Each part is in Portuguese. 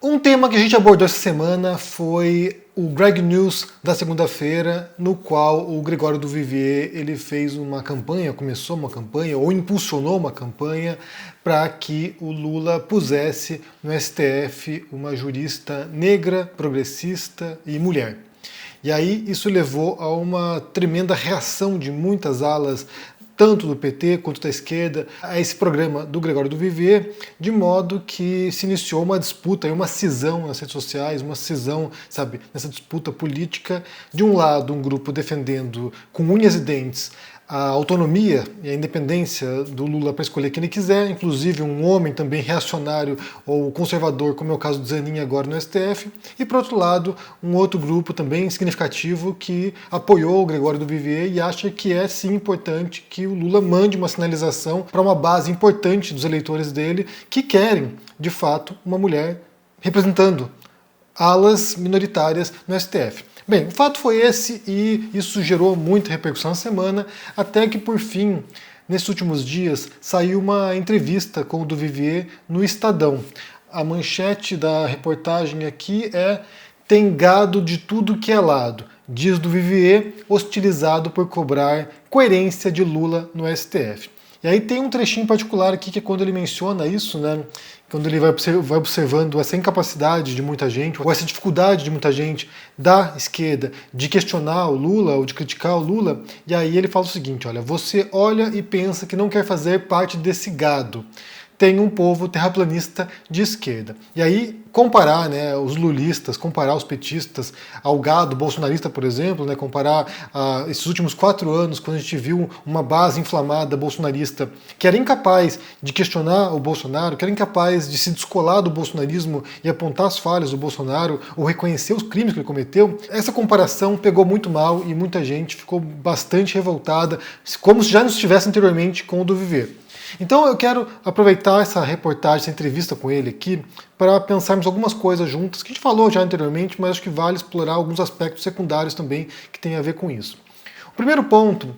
Um tema que a gente abordou essa semana foi o Greg News da segunda-feira, no qual o Gregório do Vivier ele fez uma campanha, começou uma campanha ou impulsionou uma campanha para que o Lula pusesse no STF uma jurista negra, progressista e mulher. E aí isso levou a uma tremenda reação de muitas alas, tanto do PT quanto da esquerda, a esse programa do Gregório do Vivier, de modo que se iniciou uma disputa, uma cisão nas redes sociais, uma cisão, sabe, nessa disputa política. De um lado, um grupo defendendo com unhas e dentes a autonomia e a independência do Lula para escolher quem ele quiser, inclusive um homem também reacionário ou conservador, como é o caso do Zanin agora no STF, e por outro lado, um outro grupo também significativo que apoiou o Gregório do Vivier e acha que é sim importante que o Lula mande uma sinalização para uma base importante dos eleitores dele que querem, de fato, uma mulher representando alas minoritárias no STF. Bem, o fato foi esse e isso gerou muita repercussão na semana, até que por fim, nesses últimos dias, saiu uma entrevista com o do Vivier no Estadão. A manchete da reportagem aqui é: "Tem gado de tudo que é lado", diz do Vivier, hostilizado por cobrar coerência de Lula no STF. E aí tem um trechinho particular aqui que é quando ele menciona isso, né? Quando ele vai observando essa incapacidade de muita gente, ou essa dificuldade de muita gente da esquerda de questionar o Lula ou de criticar o Lula, e aí ele fala o seguinte: olha, você olha e pensa que não quer fazer parte desse gado. Tem um povo terraplanista de esquerda. E aí comparar, né, os lulistas, comparar os petistas ao gado bolsonarista, por exemplo, né, comparar esses últimos 4 anos, quando a gente viu uma base inflamada bolsonarista que era incapaz de questionar o Bolsonaro, que era incapaz de se descolar do bolsonarismo e apontar as falhas do Bolsonaro ou reconhecer os crimes que ele cometeu, essa comparação pegou muito mal e muita gente ficou bastante revoltada, como se já não estivesse anteriormente com o do Vivier. Então eu quero aproveitar essa reportagem, essa entrevista com ele aqui, para pensarmos algumas coisas juntas, que a gente falou já anteriormente, mas acho que vale explorar alguns aspectos secundários também que tem a ver com isso. O primeiro ponto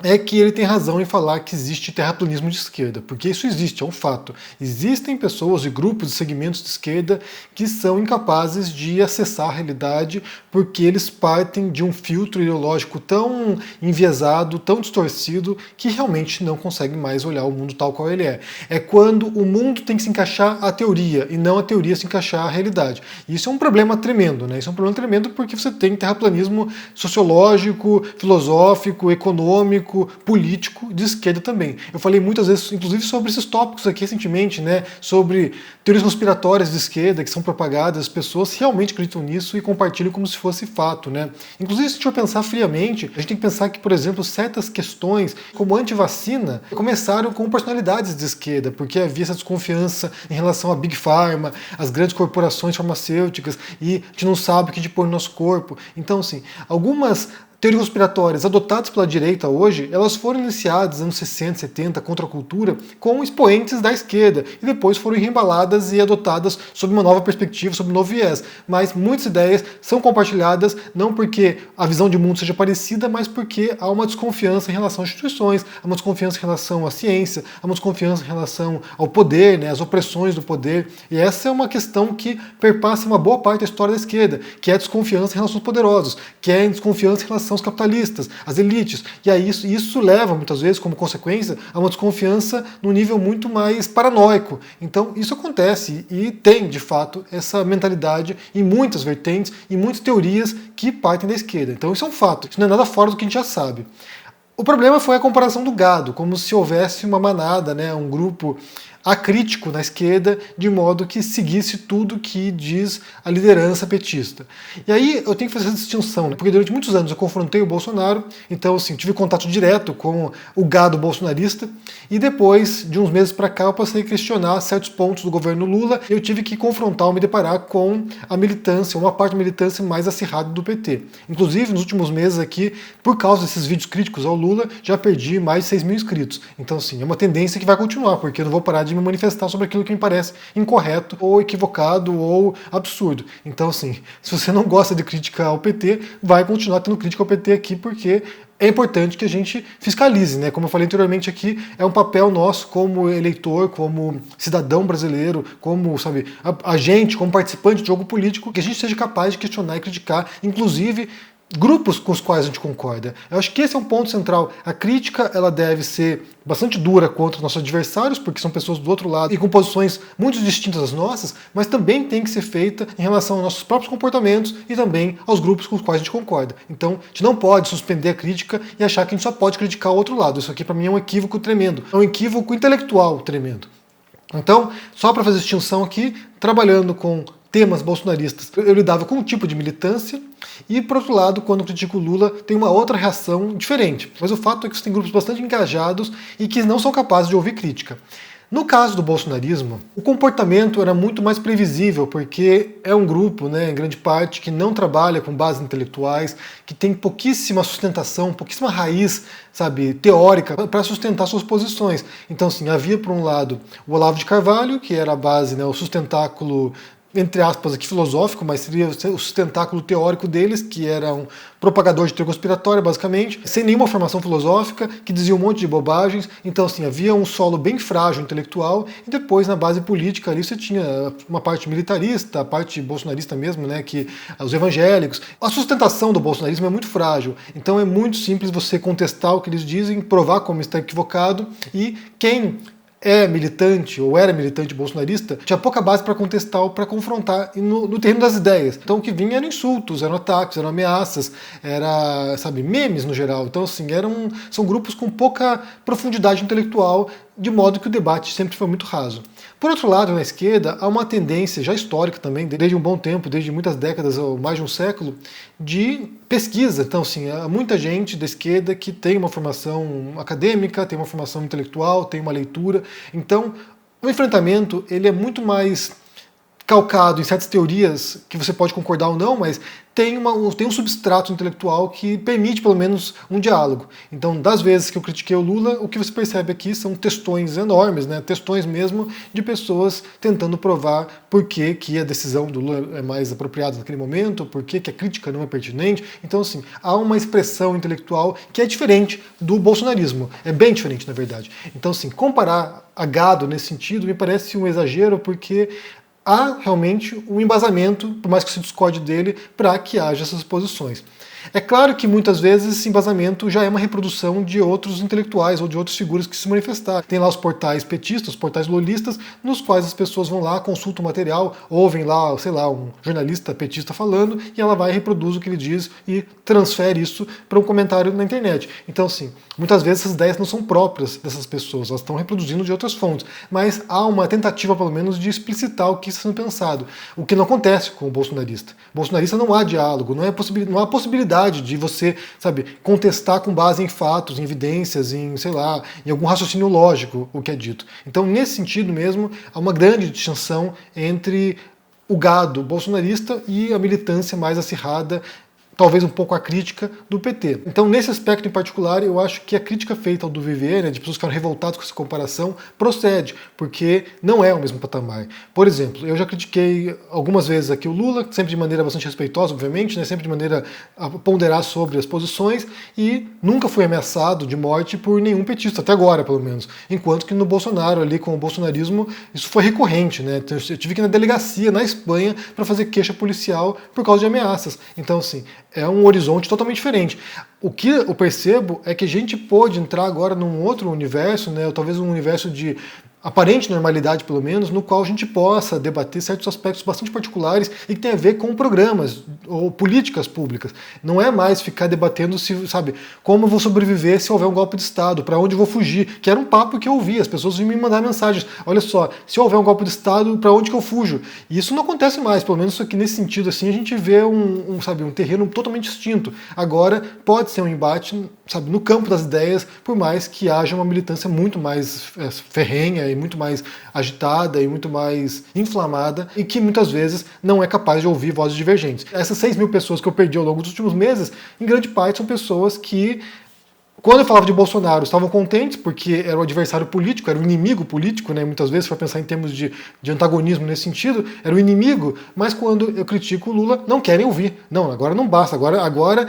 é que ele tem razão em falar que existe terraplanismo de esquerda, porque isso existe, é um fato. Existem pessoas e grupos e segmentos de esquerda que são incapazes de acessar a realidade porque eles partem de um filtro ideológico tão enviesado, tão distorcido, que realmente não conseguem mais olhar o mundo tal qual ele é. É quando o mundo tem que se encaixar à teoria e não a teoria se encaixar à realidade. E isso é um problema tremendo, né? Isso é um problema tremendo porque você tem terraplanismo sociológico, filosófico, econômico, político de esquerda também. Eu falei muitas vezes, inclusive, sobre esses tópicos aqui recentemente, né, sobre teorias conspiratórias de esquerda que são propagadas, as pessoas realmente acreditam nisso e compartilham como se fosse fato, né. Inclusive, se a gente for pensar friamente, a gente tem que pensar que, por exemplo, certas questões, como antivacina, começaram com personalidades de esquerda, porque havia essa desconfiança em relação à Big Pharma, às grandes corporações farmacêuticas, e a gente não sabe o que pôr no nosso corpo. Então, assim, algumas teorias conspiratórias adotadas pela direita hoje, elas foram iniciadas nos anos 60, 70, contra a cultura, com expoentes da esquerda, e depois foram reembaladas e adotadas sob uma nova perspectiva, sob um novo viés. Mas muitas ideias são compartilhadas não porque a visão de mundo seja parecida, mas porque há uma desconfiança em relação às instituições, há uma desconfiança em relação à ciência, há uma desconfiança em relação ao poder, né, às opressões do poder, e essa é uma questão que perpassa uma boa parte da história da esquerda, que é a desconfiança em relação aos poderosos, que é a desconfiança em relação são os capitalistas, as elites. E aí isso leva, muitas vezes, como consequência, a uma desconfiança num nível muito mais paranoico. Então, isso acontece e tem, de fato, essa mentalidade em muitas vertentes e muitas teorias que partem da esquerda. Então, isso é um fato. Isso não é nada fora do que a gente já sabe. O problema foi a comparação do gado, como se houvesse uma manada, né, um grupo acrítico na esquerda, de modo que seguisse tudo que diz a liderança petista. E aí eu tenho que fazer essa distinção, né? Porque durante muitos anos eu confrontei o Bolsonaro, então assim, tive contato direto com o gado bolsonarista, e depois, de uns meses para cá, eu passei a questionar certos pontos do governo Lula, e eu tive que confrontar ou me deparar com a militância, uma parte da militância mais acirrada do PT. Inclusive, nos últimos meses aqui, por causa desses vídeos críticos ao Lula, já perdi mais de 6 mil inscritos. Então assim, é uma tendência que vai continuar, porque eu não vou parar de de me manifestar sobre aquilo que me parece incorreto, ou equivocado, ou absurdo. Então, assim, se você não gosta de crítica ao PT, vai continuar tendo crítica ao PT aqui, porque é importante que a gente fiscalize, né? Como eu falei anteriormente aqui, é um papel nosso como eleitor, como cidadão brasileiro, como, sabe, agente, como participante de jogo político, que a gente seja capaz de questionar e criticar, inclusive grupos com os quais a gente concorda. Eu acho que esse é um ponto central. A crítica, ela deve ser bastante dura contra nossos adversários, porque são pessoas do outro lado e com posições muito distintas das nossas, mas também tem que ser feita em relação aos nossos próprios comportamentos e também aos grupos com os quais a gente concorda. Então, a gente não pode suspender a crítica e achar que a gente só pode criticar o outro lado. Isso aqui, para mim, é um equívoco tremendo. É um equívoco intelectual tremendo. Então, só para fazer distinção aqui, trabalhando com temas bolsonaristas, eu lidava com um tipo de militância e, por outro lado, quando eu critico o Lula, tem uma outra reação diferente. Mas o fato é que tem grupos bastante engajados e que não são capazes de ouvir crítica. No caso do bolsonarismo, o comportamento era muito mais previsível, porque é um grupo, né, em grande parte, que não trabalha com bases intelectuais, que tem pouquíssima sustentação, pouquíssima raiz, sabe, teórica para sustentar suas posições. Então, assim, havia, por um lado, o Olavo de Carvalho, que era a base, né, o sustentáculo, entre aspas, aqui filosófico, mas seria o sustentáculo teórico deles, que era um propagador de teoria conspiratória, basicamente, sem nenhuma formação filosófica, que dizia um monte de bobagens. Então, assim, havia um solo bem frágil intelectual, e depois, na base política, ali você tinha uma parte militarista, a parte bolsonarista mesmo, né, que os evangélicos. A sustentação do bolsonarismo é muito frágil, então é muito simples você contestar o que eles dizem, provar como está equivocado, e quem é militante ou era militante bolsonarista, tinha pouca base para contestar ou para confrontar no terreno das ideias. Então o que vinha eram insultos, eram ataques, eram ameaças, era, sabe, memes no geral. Então, assim, são grupos com pouca profundidade intelectual, de modo que o debate sempre foi muito raso. Por outro lado, na esquerda, há uma tendência já histórica também, desde um bom tempo, desde muitas décadas ou mais de um século, de pesquisa. Então, assim, há muita gente da esquerda que tem uma formação acadêmica, tem uma formação intelectual, tem uma leitura. Então, o enfrentamento ele é muito mais calcado em certas teorias que você pode concordar ou não, mas tem um substrato intelectual que permite pelo menos um diálogo. Então, das vezes que eu critiquei o Lula, o que você percebe aqui são textões enormes, né? Textões mesmo de pessoas tentando provar por que a decisão do Lula é mais apropriada naquele momento, por que a crítica não é pertinente. Então, assim, há uma expressão intelectual que é diferente do bolsonarismo. É bem diferente, na verdade. Então, assim, comparar a gado nesse sentido me parece um exagero, porque há realmente um embasamento, por mais que se discorde dele, para que haja essas posições. É claro que muitas vezes esse embasamento já é uma reprodução de outros intelectuais ou de outras figuras que se manifestaram. Tem lá os portais petistas, os portais lulistas, nos quais as pessoas vão lá, consultam o material, ouvem lá, sei lá, um jornalista petista falando, e ela vai e reproduz o que ele diz e transfere isso para um comentário na internet. Então, assim, muitas vezes essas ideias não são próprias dessas pessoas, elas estão reproduzindo de outras fontes, mas há uma tentativa, pelo menos, de explicitar o que está sendo pensado, o que não acontece com o bolsonarista. O bolsonarista não há diálogo, não há possibilidade de você, sabe, contestar com base em fatos, em evidências, em, sei lá, em algum raciocínio lógico o que é dito. Então, nesse sentido mesmo, há uma grande distinção entre o gado bolsonarista e a militância mais acirrada, talvez um pouco a crítica do PT. Então, nesse aspecto em particular, eu acho que a crítica feita ao do Vivier, né, de pessoas que ficaram revoltadas com essa comparação, procede, porque não é o mesmo patamar. Por exemplo, eu já critiquei algumas vezes aqui o Lula, sempre de maneira bastante respeitosa, obviamente, né, sempre de maneira a ponderar sobre as posições, e nunca fui ameaçado de morte por nenhum petista, até agora, pelo menos. Enquanto que no Bolsonaro, ali com o bolsonarismo, isso foi recorrente, né? Eu tive que ir na delegacia, na Espanha, para fazer queixa policial por causa de ameaças. Então, assim, é um horizonte totalmente diferente. O que eu percebo é que a gente pode entrar agora num outro universo, né, ou talvez um universo de aparente normalidade, pelo menos, no qual a gente possa debater certos aspectos bastante particulares e que tem a ver com programas ou políticas públicas. Não é mais ficar debatendo se, sabe, como eu vou sobreviver se houver um golpe de Estado, para onde eu vou fugir, que era um papo que eu ouvia, as pessoas vinham me mandar mensagens, olha só, se houver um golpe de Estado, para onde que eu fujo? E isso não acontece mais, pelo menos aqui nesse sentido, assim, a gente vê um terreno totalmente distinto. Agora, pode ser um embate, sabe, no campo das ideias, por mais que haja uma militância muito mais ferrenha e muito mais agitada e muito mais inflamada e que muitas vezes não é capaz de ouvir vozes divergentes. Essas 6 mil pessoas que eu perdi ao longo dos últimos meses, em grande parte são pessoas que Quando eu falava de Bolsonaro, estavam contentes porque era o adversário político, era o inimigo político, né? Muitas vezes, se for pensar em termos de antagonismo nesse sentido, era o inimigo, mas quando eu critico o Lula, não querem ouvir. Não, agora não basta, agora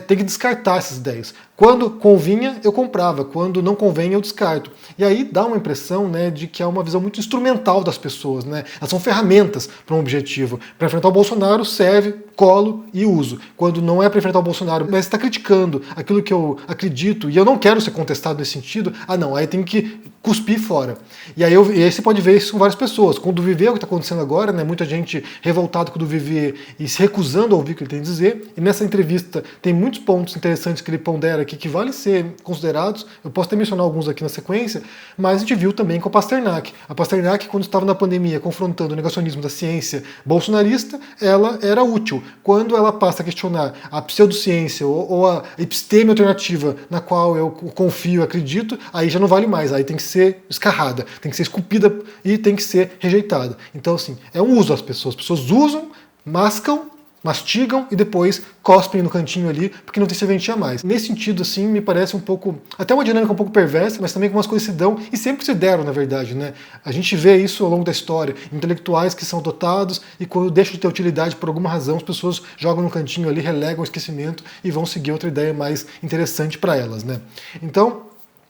tem que descartar essas ideias. Quando convinha, eu comprava, quando não convém, eu descarto. E aí dá uma impressão, né, de que é uma visão muito instrumental das pessoas, né? Elas são ferramentas para um objetivo. Para enfrentar o Bolsonaro serve, colo e uso. Quando não é para enfrentar o Bolsonaro, mas está criticando aquilo que eu acredito e eu não quero ser contestado nesse sentido, não, aí tem que cuspir fora. E aí você pode ver isso com várias pessoas. Com o Duvivier, o que está acontecendo agora, né, muita gente revoltada com o Duvivier e se recusando a ouvir o que ele tem a dizer. E nessa entrevista tem muitos pontos interessantes que ele pondera aqui que valem ser considerados. Eu posso até mencionar alguns aqui na sequência, mas a gente viu também com o Pasternak. A Pasternak, quando estava na pandemia confrontando o negacionismo da ciência bolsonarista, ela era útil. Quando ela passa a questionar a pseudociência ou a episteme alternativa na qual eu confio e acredito, aí já não vale mais, aí tem que ser escarrada, tem que ser esculpida e tem que ser rejeitada. Então, assim, é um uso das pessoas. As pessoas usam, mascam, mastigam e depois cospem no cantinho ali, porque não tem serventia mais. Nesse sentido, assim, me parece um pouco, até uma dinâmica um pouco perversa, mas também com umas coisas que se dão e sempre se deram, na verdade, né? A gente vê isso ao longo da história, intelectuais que são dotados e quando deixam de ter utilidade por alguma razão, as pessoas jogam no cantinho ali, relegam o esquecimento e vão seguir outra ideia mais interessante para elas, né? Então,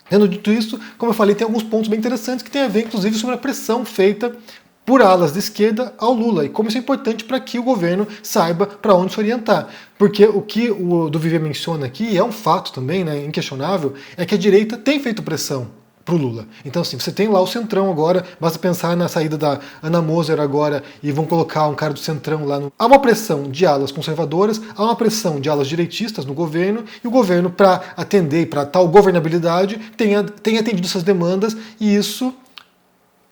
tendo dito isso, como eu falei, tem alguns pontos bem interessantes que tem a ver, inclusive, sobre a pressão feita por alas de esquerda ao Lula, e como isso é importante para que o governo saiba para onde se orientar. Porque o que o Duvivier menciona aqui, e é um fato também, né, inquestionável, é que a direita tem feito pressão para o Lula. Então, assim, você tem lá o Centrão agora, basta pensar na saída da Ana Moser agora, e vão colocar um cara do Centrão lá no... Há uma pressão de alas conservadoras, há uma pressão de alas direitistas no governo, e o governo, para atender, para tal governabilidade, tem atendido essas demandas, e isso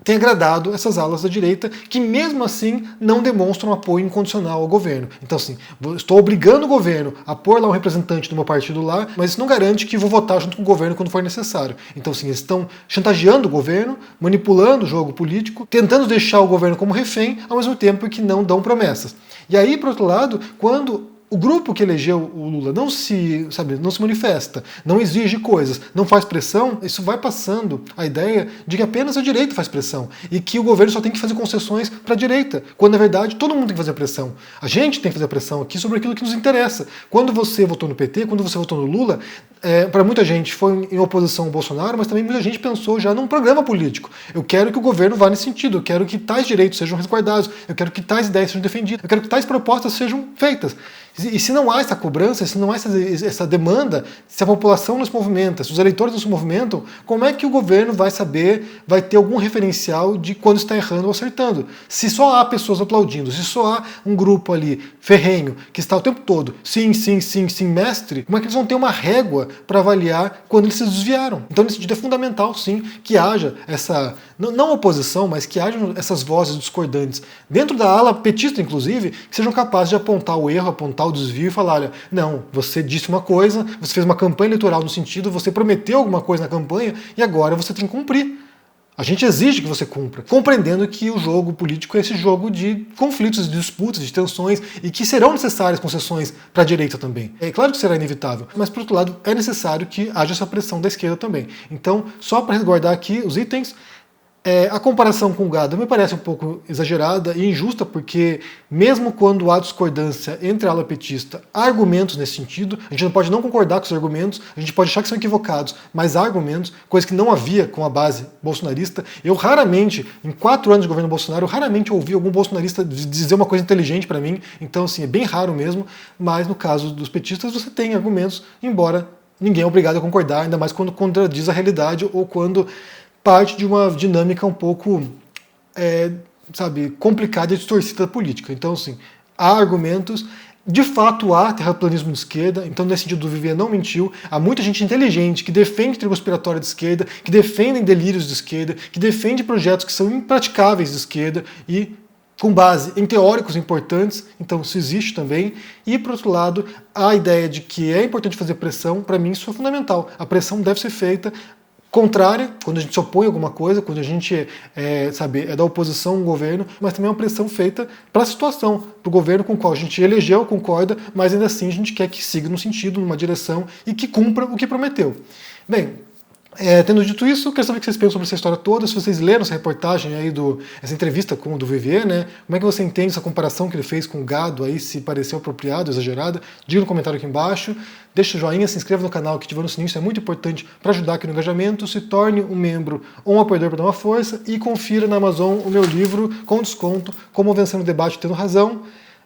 tem agradado essas alas da direita, que mesmo assim não demonstram apoio incondicional ao governo. Então, assim, estou obrigando o governo a pôr lá um representante do meu partido lá, mas isso não garante que vou votar junto com o governo quando for necessário. Então, assim, eles estão chantageando o governo, manipulando o jogo político, tentando deixar o governo como refém, ao mesmo tempo que não dão promessas. E aí, por outro lado, quando o grupo que elegeu o Lula não se manifesta, não exige coisas, não faz pressão, isso vai passando a ideia de que apenas a direita faz pressão e que o governo só tem que fazer concessões para a direita, quando na verdade todo mundo tem que fazer pressão. A gente tem que fazer pressão aqui sobre aquilo que nos interessa. Quando você votou no PT, quando você votou no Lula, para muita gente foi em oposição ao Bolsonaro, mas também muita gente pensou já num programa político. Eu quero que o governo vá nesse sentido, eu quero que tais direitos sejam resguardados, eu quero que tais ideias sejam defendidas, eu quero que tais propostas sejam feitas. E se não há essa cobrança, se não há essa demanda, se a população não se movimenta, se os eleitores não se movimentam, como é que o governo vai saber, vai ter algum referencial de quando está errando ou acertando? Se só há pessoas aplaudindo, se só há um grupo ali ferrenho, que está o tempo todo, sim, sim, sim, sim, mestre, como é que eles vão ter uma régua para avaliar quando eles se desviaram? Então, nesse sentido, é fundamental, sim, que haja essa, não oposição, mas que haja essas vozes discordantes dentro da ala petista, inclusive, que sejam capazes de apontar o erro, apontar o desvio e falar, olha, não, você disse uma coisa, você fez uma campanha eleitoral no sentido, você prometeu alguma coisa na campanha e agora você tem que cumprir. A gente exige que você cumpra, compreendendo que o jogo político é esse jogo de conflitos, de disputas, de tensões e que serão necessárias concessões para a direita também. É claro que será inevitável, mas por outro lado é necessário que haja essa pressão da esquerda também. Então, só para resguardar aqui os itens, a comparação com o gado me parece um pouco exagerada e injusta, porque mesmo quando há discordância entre a ala petista, há argumentos nesse sentido, a gente não pode não concordar com os argumentos, a gente pode achar que são equivocados, mas há argumentos, coisa que não havia com a base bolsonarista. Eu raramente, em 4 anos de governo Bolsonaro, eu raramente ouvi algum bolsonarista dizer uma coisa inteligente para mim, então assim, é bem raro mesmo, mas no caso dos petistas você tem argumentos, embora ninguém é obrigado a concordar, ainda mais quando contradiz a realidade ou quando parte de uma dinâmica um pouco, complicada e distorcida da política. Então, assim, há argumentos, de fato há terraplanismo de esquerda, então nesse sentido o Duvivier não mentiu, há muita gente inteligente que defende tribo expiratória de esquerda, que defendem delírios de esquerda, que defende projetos que são impraticáveis de esquerda e com base em teóricos importantes, então isso existe também. E, por outro lado, a ideia de que é importante fazer pressão, para mim isso é fundamental. A pressão deve ser feita contrária, quando a gente se opõe a alguma coisa, quando a gente é da oposição ao governo, mas também é uma pressão feita para a situação, para o governo com o qual a gente elegeu, concorda, mas ainda assim a gente quer que siga num sentido, numa direção e que cumpra o que prometeu. Bem, tendo dito isso, eu quero saber o que vocês pensam sobre essa história toda, se vocês leram essa reportagem aí, essa entrevista com o do Vivier, né? Como é que você entende essa comparação que ele fez com o gado aí, se pareceu apropriado, exagerada? Diga no comentário aqui embaixo, deixa o joinha, se inscreva no canal, que ativa no sininho, isso é muito importante para ajudar aqui no engajamento, se torne um membro ou um apoiador para dar uma força e confira na Amazon o meu livro com desconto, Como Vencer no Debate Tendo Razão.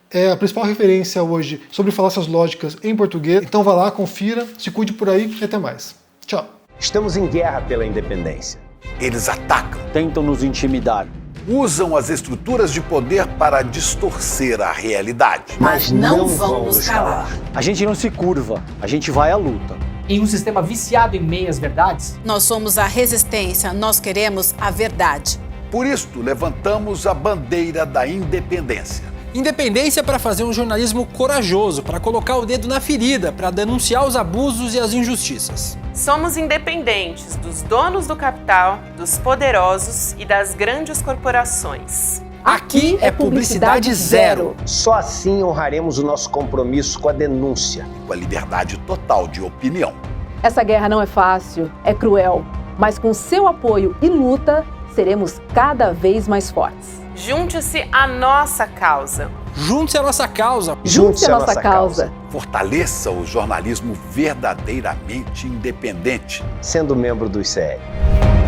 É a principal referência hoje sobre falácias lógicas em português, então vá lá, confira, se cuide por aí e até mais. Tchau! Estamos em guerra pela independência. Eles atacam, Tentam nos intimidar. usam as estruturas de poder para distorcer a realidade. Mas não vão nos calar. A gente não se curva, a gente vai à luta. Em um sistema viciado em meias-verdades, Nós somos a resistência, nós queremos a verdade. Por isto, levantamos a bandeira da independência. Independência para fazer um jornalismo corajoso, para colocar o dedo na ferida, para denunciar os abusos e as injustiças. Somos independentes dos donos do capital, dos poderosos e das grandes corporações. Aqui é publicidade zero. Só assim honraremos o nosso compromisso com a denúncia. Com a liberdade total de opinião. Essa guerra não é fácil, é cruel, mas com seu apoio e luta, seremos cada vez mais fortes. Junte-se à nossa causa. Junte-se à nossa causa. Junte-se à nossa causa. Fortaleça o jornalismo verdadeiramente independente. Sendo membro do ICL.